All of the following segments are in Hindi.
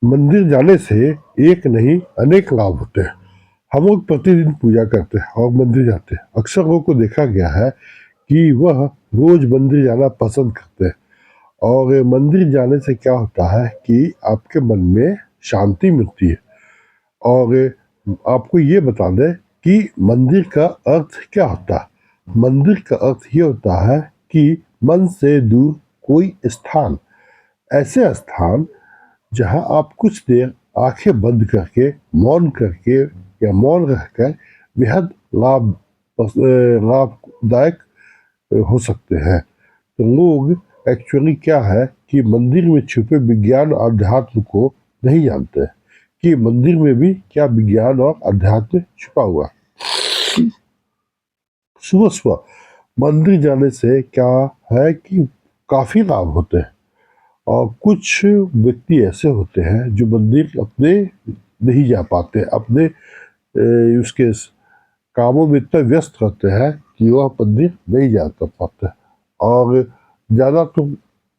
मंदिर जाने से एक नहीं अनेक लाभ होते हैं। हम लोग प्रतिदिन पूजा करते हैं और मंदिर जाते हैं। अक्सर लोगों को देखा गया है कि वह रोज मंदिर जाना पसंद करते हैं। और मंदिर जाने से क्या होता है कि आपके मन में शांति मिलती है। और आपको ये बता दें कि मंदिर का अर्थ क्या होता है। मंदिर का अर्थ ये होता है कि मन से दूर कोई स्थान, ऐसे स्थान जहां आप कुछ देर आंखें बंद करके, मौन करके या मौन रहकर बेहद लाभदायक हो सकते हैं। तो लोग एक्चुअली क्या है कि मंदिर में छुपे विज्ञान और अध्यात्म को नहीं जानते कि मंदिर में भी क्या विज्ञान और अध्यात्म छुपा हुआ है। सुबह सुबह मंदिर जाने से क्या है कि काफी लाभ होते हैं। और कुछ व्यक्ति ऐसे होते हैं जो मंदिर अपने नहीं जा पाते, अपने उसके कामों में इतना व्यस्त रहते हैं कि वह मंदिर नहीं जा पाते। और ज़्यादा तो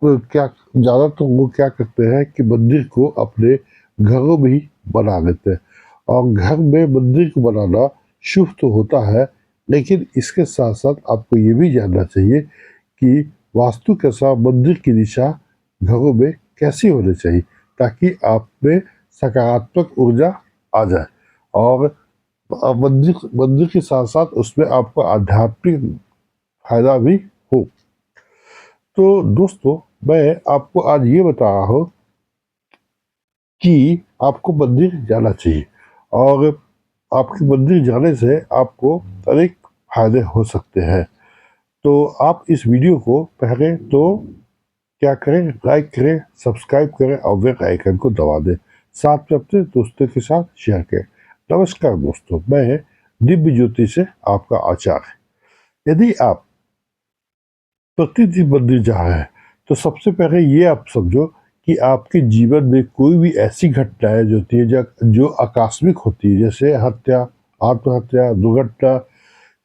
लोग क्या करते हैं कि मंदिर को अपने घरों में ही बना लेते हैं। और घर में मंदिर को बनाना शुभ तो होता है, लेकिन इसके साथ साथ आपको ये भी जानना चाहिए कि वास्तु के साथ मंदिर की दिशा घरों में कैसी होनी चाहिए ताकि आप में सकारात्मक ऊर्जा आ जाए। और मंदिर के साथ साथ उसमें आपको आध्यात्मिक फायदा भी हो। तो दोस्तों, मैं आपको आज ये बता रहा हूँ कि आपको मंदिर जाना चाहिए। और आपके मंदिर जाने से आपको अनेक फायदे हो सकते हैं। तो आप इस वीडियो को पहले तो क्या करें, लाइक करें, सब्सक्राइब करें और बेल आइकन को दबा दें। साथ में अपने दोस्तों के साथ शेयर करें। नमस्कार दोस्तों, मैं दिव्य ज्योति से आपका आचार्य। यदि आप प्रतिदिन मंदिर जा रहे हैं तो सबसे पहले ये आप समझो कि आपके जीवन में कोई भी ऐसी घटनाएं जो होती है जो आकस्मिक होती है, जैसे हत्या, आत्महत्या, दुर्घटना,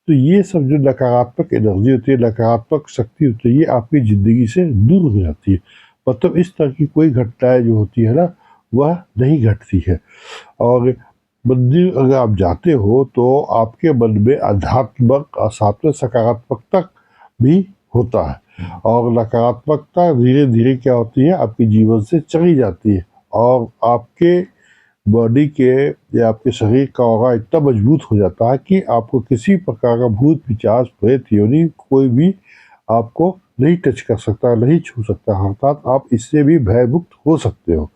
तो ये सब जो नकारात्मक एनर्जी होती है, नकारात्मक शक्ति होती है, ये आपकी ज़िंदगी से दूर हो जाती है। मतलब इस तरह की कोई घटनाएं जो होती है ना, वह नहीं घटती है। और मंदिर अगर आप जाते हो तो आपके मन में आध्यात्मक और साथ में सकारात्मकता भी होता है। और नकारात्मकता धीरे धीरे क्या होती है, आपके जीवन से चली जाती है। और आपके बॉडी के या आपके शरीर का ऑरा इतना मजबूत हो जाता है कि आपको किसी प्रकार का भूत पिशाच प्रेत योनि कोई भी आपको नहीं टच कर सकता, नहीं छू सकता। अर्थात आप इससे भी भयमुक्त हो सकते हो।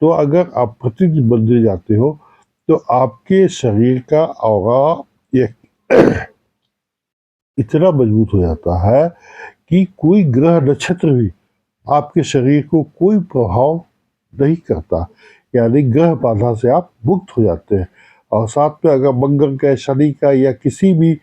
तो अगर आप प्रतिदिन मंदिर जाते हो तो आपके शरीर का ऑरा ये इतना मजबूत हो जाता है कि कोई ग्रह नक्षत्र भी आपके शरीर को कोई प्रभाव नहीं करता। यानी ग्रह बाधा से आप मुक्त हो जाते हैं। और साथ में अगर मंगल का, शनि का या किसी भी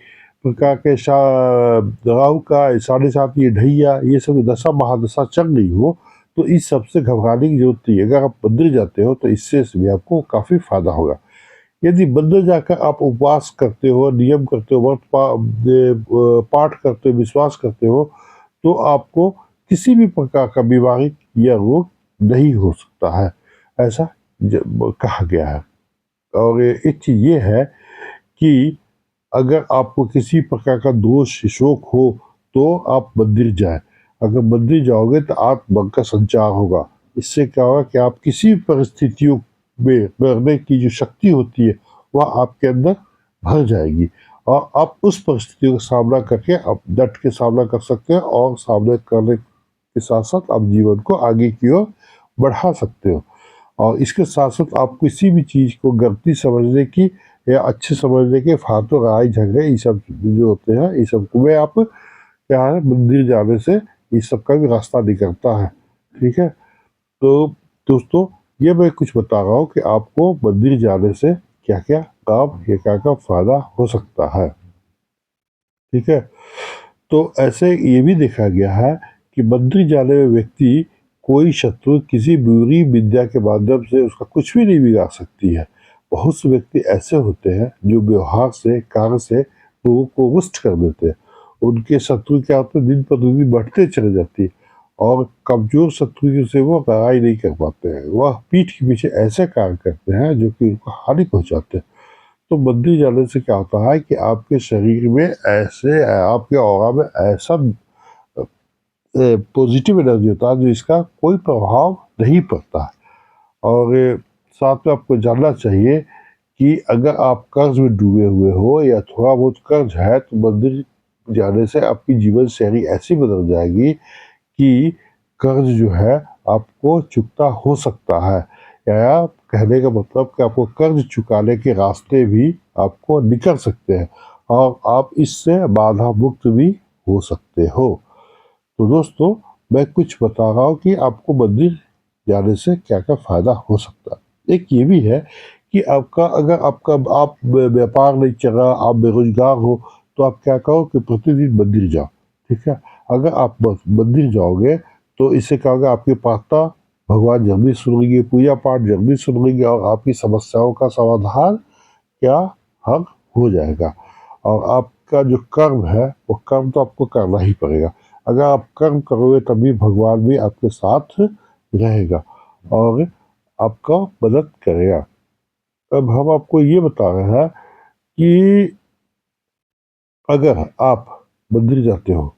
प्रकार के राहु का, साढ़े साथ ये ढैया, ये सब दशा महादशा चल रही हो तो इस सबसे घबराने की जरूरत नहीं है। अगर आप मंदिर जाते हो तो इससे भी आपको काफ़ी फायदा होगा। यदि मंदिर जाकर आप उपवास करते हो, नियम करते हो, पाठ करते हो, विश्वास करते हो, तो आपको किसी भी प्रकार का बीमारी या रोग नहीं हो सकता है, ऐसा कहा गया है। और एक चीज़ ये है कि अगर आपको किसी प्रकार का दोष शोक हो तो आप मंदिर जाएं। अगर मंदिर जाओगे तो आत्मा का संचार होगा। इससे क्या होगा कि आप किसी परिस्थितियों में लड़ने की जो शक्ति होती है वह आपके अंदर भर जाएगी। और आप उस परिस्थितियों का सामना करके आप डट के सामना कर सकते हैं और सामना करने के साथ साथ आप जीवन को आगे की ओर बढ़ा सकते हो। और इसके साथ साथ आप किसी भी चीज़ को गलती समझने की या अच्छे समझने के फालतू लड़ाई झगड़े ये सब जो होते हैं, ये सब में आप क्या है, मंदिर जाने से ये सब का भी रास्ता निकलता है। ठीक है। तो दोस्तों, ये मैं कुछ बता रहा हूँ कि आपको मंदिर जाने से क्या क्या लाभ या क्या क्या फायदा हो सकता है। ठीक है। तो ऐसे ये भी देखा गया है कि मंदिर जाने में व्यक्ति कोई शत्रु किसी बुरी विद्या के माध्यम से उसका कुछ भी नहीं बिगाड़ सकती है। बहुत से व्यक्ति ऐसे होते हैं जो व्यवहार से, कार्य से लोगों को रुष्ट कर देते हैं। उनके शत्रु क्या होते हैं, दिन पर दिन बढ़ते चले जाती है। और कमजोर शत्रु से वो लड़ाई नहीं कर पाते हैं, वह पीठ के पीछे ऐसे कार्य करते हैं जो कि उनको हानि पहुंचाते हैं। तो मंदिर जाने से क्या होता है कि आपके शरीर में ऐसे, आपके ऑरा में ऐसा पॉजिटिव एनर्जी होता है जो इसका कोई प्रभाव नहीं पड़ता है। और साथ में आपको जानना चाहिए कि अगर आप कर्ज में डूबे हुए हो या थोड़ा बहुत कर्ज है तो मंदिर जाने से आपकी जीवन शैली ऐसी बदल जाएगी कि कर्ज जो है आपको चुकता हो सकता है, या कहने का मतलब कि आपको कर्ज चुकाने के रास्ते भी आपको निकल सकते हैं और आप इससे बाधा मुक्त भी हो सकते हो। तो दोस्तों, मैं कुछ बता रहा हूँ कि आपको मंदिर जाने से क्या क्या फायदा हो सकता है। एक ये भी है कि आप व्यापार नहीं चल रहा, आप बेरोजगार हो, तो आप क्या करो कि प्रतिदिन मंदिर जाओ। ठीक है, अगर आप मंदिर जाओगे तो इससे क्या होगा, आपकी प्रार्थना भगवान जल्दी सुनेंगे, पूजा पाठ जल्दी सुनेंगे और आपकी समस्याओं का समाधान क्या हल हो जाएगा। और आपका जो कर्म है वो कर्म तो आपको करना ही पड़ेगा। अगर आप कर्म करोगे तभी भगवान भी आपके साथ रहेगा और आपका मदद करेगा। अब हम आपको ये बता रहे हैं कि अगर आप मंदिर जाते हो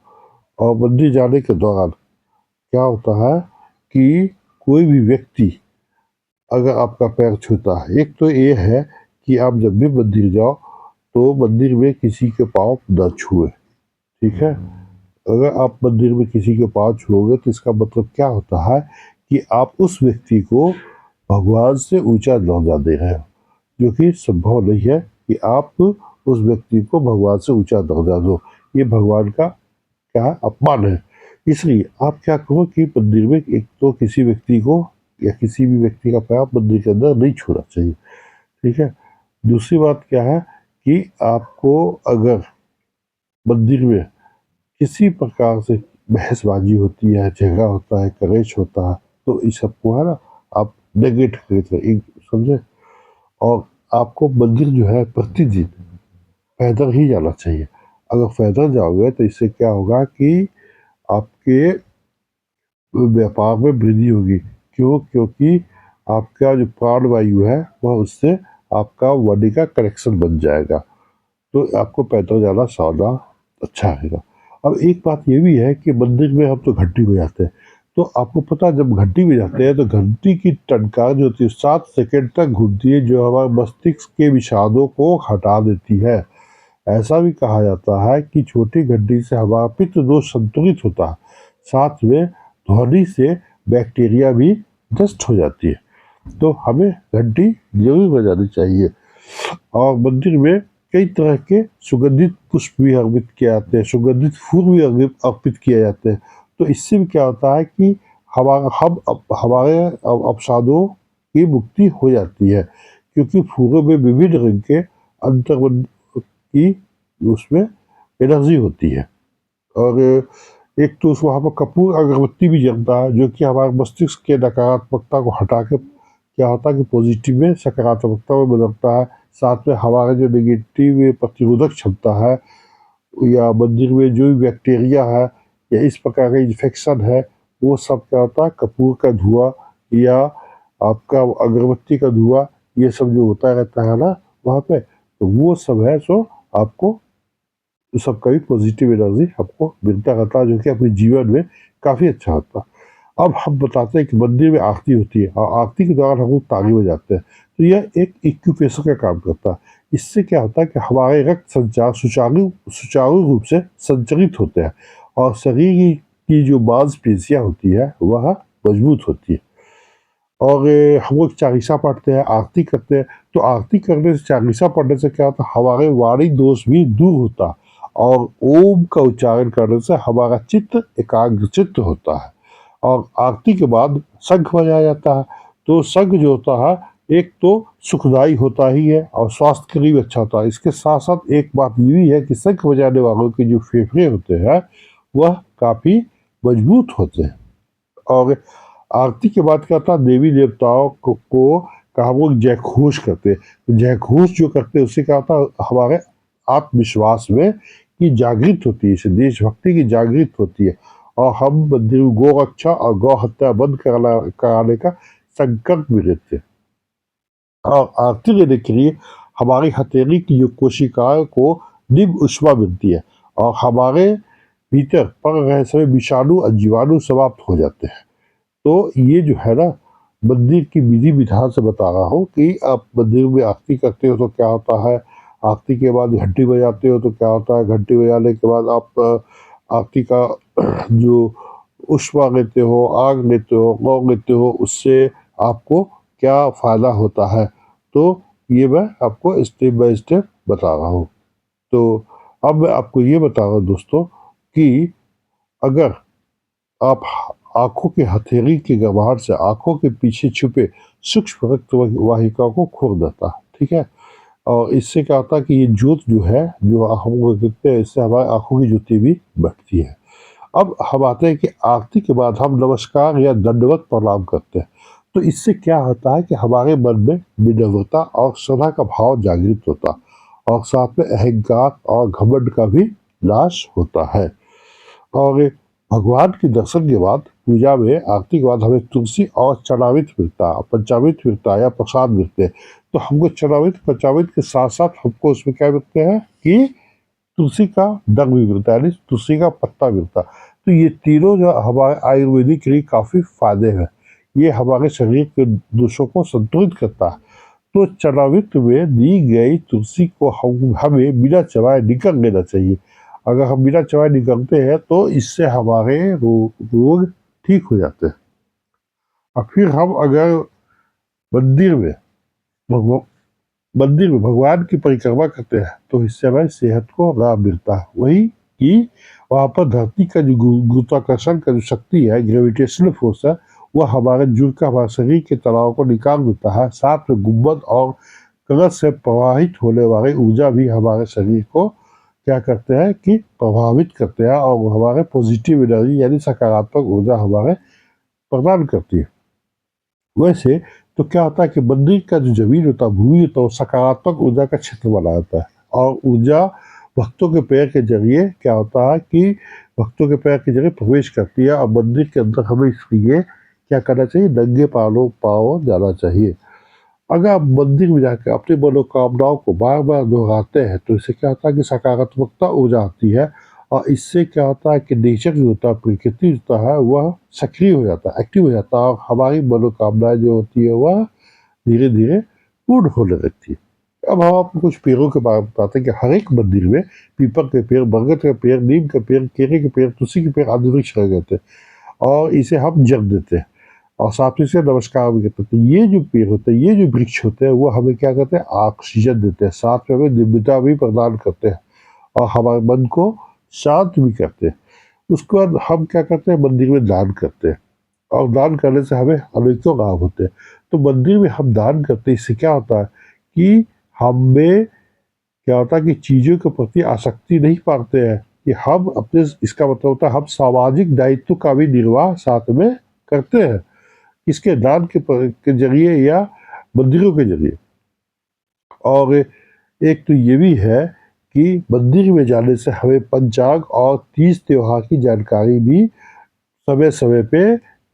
और मंदिर जाने के दौरान क्या होता है कि कोई भी व्यक्ति अगर आपका पैर छूता है, एक तो ये है कि आप जब भी मंदिर जाओ तो मंदिर में किसी के पाँव न छुए। ठीक है, अगर आप मंदिर में किसी के पाँव छुओगे तो इसका मतलब क्या होता है कि आप उस व्यक्ति को भगवान से ऊंचा दर्जा दे रहे हो, जो कि संभव नहीं है कि आप उस व्यक्ति को भगवान से ऊंचा दर्जा दो। ये भगवान का क्या है, अपमान है। इसलिए आप क्या करो कि मंदिर में एक तो किसी व्यक्ति को या किसी भी व्यक्ति का पैर मंदिर के अंदर नहीं छूना चाहिए। ठीक है, दूसरी बात क्या है कि आपको अगर मंदिर में किसी प्रकार से बहसबाजी होती है, झगड़ा होता है, कलेश होता है, तो इस सबको है ना आप नेगेट करते समझे। और आपको मंदिर जो है प्रतिदिन पैदल ही जाना चाहिए। अगर पैदल जाओगे तो इससे क्या होगा कि आपके व्यापार में वृद्धि होगी। क्यों? क्योंकि आपका जो प्राण वायु है वह उससे आपका बॉडी का कनेक्शन बन जाएगा। तो आपको पैदल जाना ज़्यादा अच्छा रहेगा। अब एक बात ये भी है कि मंदिर में हम तो घंटी बजाते हैं, तो आपको पता है जब घंटी बजाते हैं तो घंटी की टनकार जो होती है 7 सेकंड तक घूमती है, जो हमारे मस्तिष्क के विषादों को हटा देती है। ऐसा भी कहा जाता है कि छोटी घंटी से हमारा पित्त दोष संतुलित होता है, साथ में ध्वनि से बैक्टीरिया भी नष्ट हो जाती है। तो हमें घंटी जरूर बजानी चाहिए। और मंदिर में कई तरह के सुगंधित पुष्प भी अर्पित किए जाते हैं, सुगंधित फूल भी अर्पित किए जाते हैं। तो इससे भी क्या होता है कि हमारे अवसादों की मुक्ति हो जाती है, क्योंकि फूलों में विभिन्न रंग के अंतर की उसमें एनर्जी होती है। और एक तो वहाँ पर कपूर अगरबत्ती भी जलता है, जो कि हमारे मस्तिष्क के नकारात्मकता को हटा के क्या होता है कि पॉजिटिव में, सकारात्मकता में बदलता है। साथ में हमारे जो नेगेटिव प्रतिरोधक क्षमता है या मंदिर में जो भी बैक्टीरिया है या इस प्रकार का इन्फेक्शन है, वो सब क्या होता है कपूर का धुआं या आपका अगरबत्ती का धुआं, ये सब जो होता रहता है ना वहाँ पे, तो वो सब है सो आपको सबका भी पॉजिटिव एनर्जी आपको मिलता रहता है, जो कि अपने जीवन में काफ़ी अच्छा होता है। अब हम बताते हैं कि मंदिर में आरती होती है और आरती के दौरान हम लोग ताली बजाते हैं, तो यह एक इक्विपेशन का काम करता है। इससे क्या होता है कि हमारे रक्त संचार सुचारू रूप से संचरित होते हैं और शरीर की जो मांसपेशियाँ होती है वह मजबूत होती है। और हम लोग चालीसा पढ़ते हैं, आरती करते हैं, तो आरती करने से, चालीसा पढ़ने से क्या होता है हमारे वाणी दोष भी दूर होता है और ओम का उच्चारण करने से हमारा चित्त एकाग्रचित्त होता है। और आरती के बाद शंख बजाया जाता है, तो शंख जो होता है एक तो सुखदायी होता ही है और स्वास्थ्य के लिए भी अच्छा होता है। इसके साथ साथ एक बात ये भी है कि शंख बजाने वालों के जो फेफड़े होते हैं वह काफ़ी मजबूत होते हैं। और आरती के बाद क्या था, देवी देवताओं को का हम लोग जयघोष करते हैं। जयघोष जो करते हैं उससे क्या होता, हमारे आत्मविश्वास में की जागृत होती है, इससे देशभक्ति की जागृत होती है और हम मंदिर में गौ रक्षा और गौ हत्या बंद कराने का संकल्प भी लेते हैं। और आरती लेने के लिए हमारी हथेली की जो कोशिकाओं को निम्न ऊष्मा मिलती है और हमारे भीतर पड़ रहे सभी विषाणु और जीवाणु समाप्त हो जाते हैं। तो ये जो है ना, मंदिर की विधि विधान से बता रहा हूँ कि आप मंदिर में आरती करते हो तो क्या होता है, आरती के बाद घंटी बजाते हो तो क्या होता है, घंटी बजाने के बाद आप आरती का जो ऊष्मा लेते हो, आग लेते हो, लौ लेते हो, उससे आपको क्या फ़ायदा होता है। तो ये मैं आपको स्टेप बाय स्टेप बता रहा हूँ। तो अब मैं आपको ये बता रहा हूँ दोस्तों कि अगर आप आँखों की हथेली की गर्माहट से आँखों के पीछे छुपे सूक्ष्म रक्त वाहिका को खोल देता है, ठीक है? और इससे क्या होता है कि ये ज्योत जो है, जो हम लोग देखते हैं, इससे हमारी आँखों की ज्योति भी बढ़ती है। अब हम आते हैं कि आरती के बाद हम नमस्कार या दंडवत प्रणाम करते हैं। तो इससे क्या होता है कि हमारे मन में विनम्रता और श्रद्धा का भाव जागृत होता है और साथ में अहंकार और घमंड का भी नाश होता है। और भगवान के दर्शन के बाद पूजा में आरती के बाद हमें तुलसी और चरणामृत मिलता है, पंचामृत मिलता है या प्रसाद मिलते हैं। तो हमको चरणामृत पंचामृत के साथ साथ हमको उसमें क्या मिलते हैं कि तुलसी का डंग भी मिलता है, यानी तुलसी का पत्ता मिलता है। तो ये तीनों जो हमारे आयुर्वेदिक के लिए काफ़ी फायदे हैं। ये हमारे शरीर के दोषों को संतुलित करता है। तो चरणामृत में दी गई तुलसी को हमें बिना चबाए निगल लेना चाहिए। अगर हम बिना चबाए निगलते हैं तो इससे हमारे रोग ठीक हो जाते हैं। और फिर हम अगर मंदिर में भगव मंदिर में भगवान की परिक्रमा करते हैं तो इससे हमारी सेहत को लाभ मिलता है। वही कि वहाँ पर धरती का जो गुरुत्वाकर्षण का जो शक्ति है, ग्रेविटेशनल फोर्स है, वह हमारे जुड़ का हमारे शरीर के तनाव को निकाल देता है। साथ में गुंबद और कलश से प्रवाहित होने वाली ऊर्जा भी हमारे शरीर को क्या करते हैं कि प्रभावित करते हैं और हमारे पॉजिटिव एनर्जी यानी सकारात्मक ऊर्जा हमारे प्रदान करती है। वैसे तो क्या होता है कि मंदिर का जो जमीन होता है, भूमि होता है, वो सकारात्मक ऊर्जा का क्षेत्र बना होता है और ऊर्जा भक्तों के पैर के जरिए क्या होता है कि भक्तों के पैर के जरिए प्रवेश करती है। और मंदिर के अंदर हमें इसलिए क्या करना चाहिए, नंगे पाँव जाना चाहिए। अगर आप मंदिर में जाकर अपनी मनोकामनाओं को बार बार दोहराते हैं तो इससे क्या होता है कि सकारात्मकता ऊर्जा आती है और इससे क्या होता है कि नेचर जो होता है, प्रकृति होता है, वह सक्रिय हो जाता है, एक्टिव हो जाता है और हमारी मनोकामनाएं जो होती है वह धीरे धीरे पूर्ण होने लगती है। अब हम आपको कुछ पेड़ों के बारे में बताते हैं कि हर एक मंदिर में पीपल के पेड़, बरगद के पेड़, नीम के पेड़, केले के पेड़, तुलसी के पेड़ आदि वृक्ष लगे रहते हैं और इसे हम जग देते हैं और साथ ही से नमस्कार भी करते हैं। तो ये जो पेड़ होते हैं, ये जो वृक्ष होते हैं, वो हमें क्या करते हैं, ऑक्सीजन देते हैं, साथ में हमें दिव्यता भी प्रदान करते हैं और हमारे मन को शांत भी करते हैं। उसके बाद हम क्या करते हैं, मंदिर में दान करते हैं और दान करने से हमें अनेकों लाभ होते हैं। तो मंदिर में हम दान करते हैं, इससे क्या होता है कि हमें क्या होता है कि चीज़ों के प्रति आसक्ति नहीं पाते हैं कि हम अपने, इसका मतलब होता है हम सामाजिक दायित्व का भी निर्वाह साथ में करते हैं, इसके दान के जरिए या मंदिरों के जरिए। और एक तो ये भी है कि मंदिर में जाने से हमें पंचांग और तीज त्योहार की जानकारी भी समय समय पे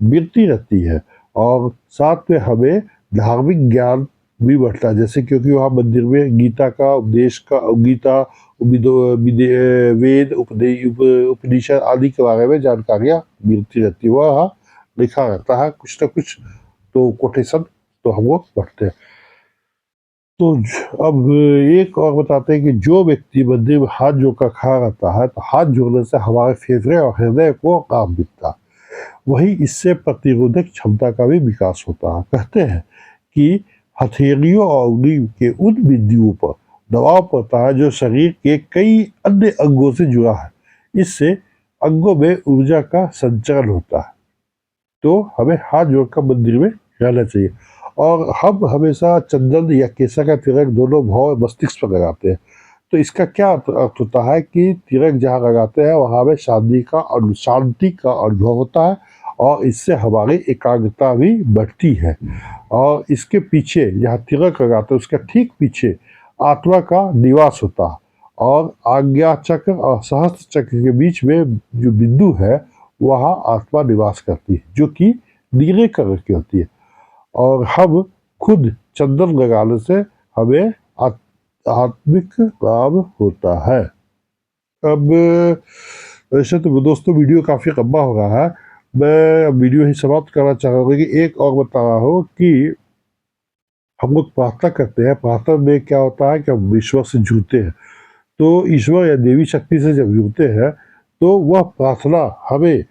मिलती रहती है और साथ में हमें धार्मिक ज्ञान भी बढ़ता है। जैसे क्योंकि वहाँ मंदिर में गीता का उपदेश का गीता वेद उपनिषद आदि के बारे में जानकारियाँ मिलती रहती है, वह लिखा रहता है कुछ ना कुछ, तो कोटेशन तो हम लोग पढ़ते हैं। तो अब एक और बताते हैं कि जो व्यक्ति मंदिर में हाथ जोड़कर खड़ा रहता है तो हाथ जोड़ने से हमारे फेफड़े और हृदय को काम मिलता है। वही इससे प्रतिरोधक क्षमता का भी विकास होता है। कहते हैं कि हथेलियों और उंगली के उन बिंदुओं पर दबाव पड़ता है जो शरीर के कई अन्य अंगों से जुड़ा है। इससे अंगों में ऊर्जा का संचरण होता है। तो हमें हाथ जोड़कर मंदिर में रहना चाहिए और हम हमेशा चंदन या केसर का तिलक दोनों भाव मस्तिष्क पर लगाते हैं। तो इसका क्या अर्थ होता है कि तिलक जहाँ लगाते हैं वहाँ में शांति का अनुभव होता है और इससे हमारी एकाग्रता भी बढ़ती है। और इसके पीछे जहाँ तिलक लगाते हैं उसका ठीक पीछे आत्मा का निवास होता है और आज्ञा चक्र और सहस्त्र चक्र के बीच में जो बिंदु है वहाँ आत्मा निवास करती है, जो कि नीले कलर की होती है। और हम खुद चंदन लगाने से हमें आत्मिक लाभ होता है। अब वैसे तो दोस्तों वीडियो काफ़ी लंबा हो रहा है, मैं वीडियो ही समाप्त करना चाहूँगा कि एक और बता रहा हूँ कि हम लोग प्रार्थना करते हैं। प्रार्थना में क्या होता है कि हम ईश्वर से जुड़ते हैं। तो ईश्वर या देवी शक्ति से जब जुड़ते हैं तो वह प्रार्थना हमें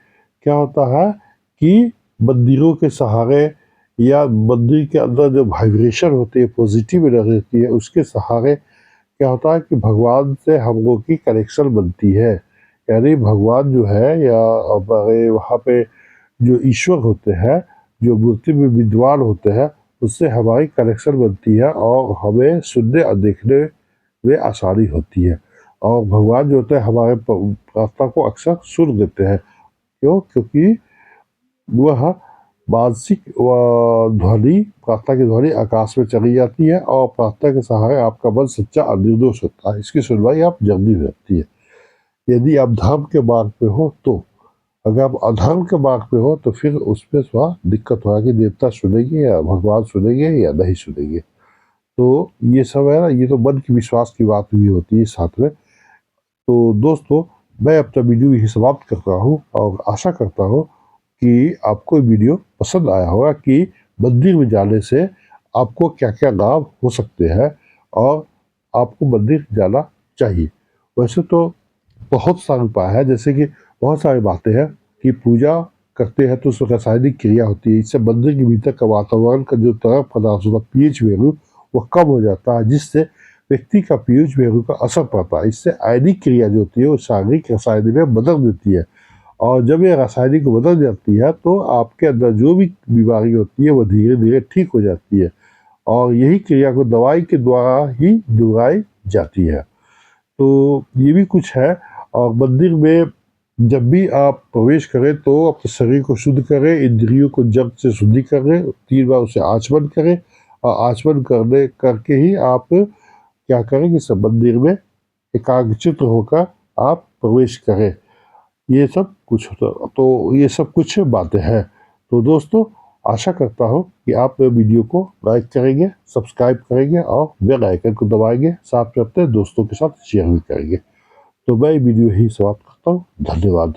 क्या होता है कि मंदिरों के सहारे या मंदिर के अंदर जो वाइब्रेशन होती है, पॉजिटिव एनर्जी होती है, उसके सहारे क्या होता है कि भगवान से हम लोग की कनेक्शन बनती है। यानी भगवान जो है या हमारे वहाँ पे जो ईश्वर होते हैं, जो मूर्ति में विद्वान होते हैं, उससे हमारी कनेक्शन बनती है और हमें सुनने और देखने में आसानी होती है। और भगवान जो होते हैं हमारे प्रार्थना को अक्सर सुन देते हैं। क्यों? क्योंकि वह मानसिक ध्वनि, प्रार्थना की ध्वनि आकाश में चली जाती है और प्रार्थना के सहारे आपका मन सच्चा और निर्दोष होता है। इसकी सुनवाई आप जल्दी हो जाती है। यदि आप धर्म के मार्ग पे हो तो, अगर आप अधर्म के मार्ग पे हो तो फिर उसमें थोड़ा दिक्कत होगा कि देवता सुनेंगे या भगवान सुनेंगे या नहीं सुनेंगे। तो ये सब है ना, ये तो मन की विश्वास की बात भी होती है साथ में। तो दोस्तों, मैं अपना वीडियो यही समाप्त करता हूँ और आशा करता हूँ कि आपको वीडियो पसंद आया होगा कि मंदिर में जाने से आपको क्या क्या लाभ हो सकते हैं और आपको मंदिर जाना चाहिए। वैसे तो बहुत सारे उपाय है, जैसे कि बहुत सारी बातें हैं कि पूजा करते हैं तो उसमें रासायनिक क्रिया होती है। इससे मंदिर के भीतर का वातावरण का जो तरल पदार्थ होता है, पीएच वैल्यू, वो कम हो जाता है, जिससे व्यक्ति का पीएच वैल्यू का असर पड़ता है। इससे आयनिक क्रिया जो होती है वो शारीरिक रासायनिक में बदल देती है। और जब ये रासायनिक बदल जाती है तो आपके अंदर जो भी बीमारी होती है वो धीरे धीरे ठीक हो जाती है। और यही क्रिया को दवाई के द्वारा ही दुहराई जाती है। तो ये भी कुछ है। और मंदिर में जब भी आप प्रवेश करें तो अपने शरीर को शुद्ध करें, इंद्रियों को जब से शुद्धि करें, 3 बार उसे आचमन करें और आचमन करने करके ही आप क्या करें कि सब मंदिर में एकाग्रचित्त होकर आप प्रवेश करें। ये सब कुछ होता, तो ये सब कुछ बातें हैं। तो दोस्तों, आशा करता हूँ कि आप वीडियो को लाइक करेंगे, सब्सक्राइब करेंगे और बेल आइकन को दबाएंगे, साथ में अपने दोस्तों के साथ शेयर भी करेंगे। तो मैं वीडियो ही समाप्त करता हूँ। धन्यवाद।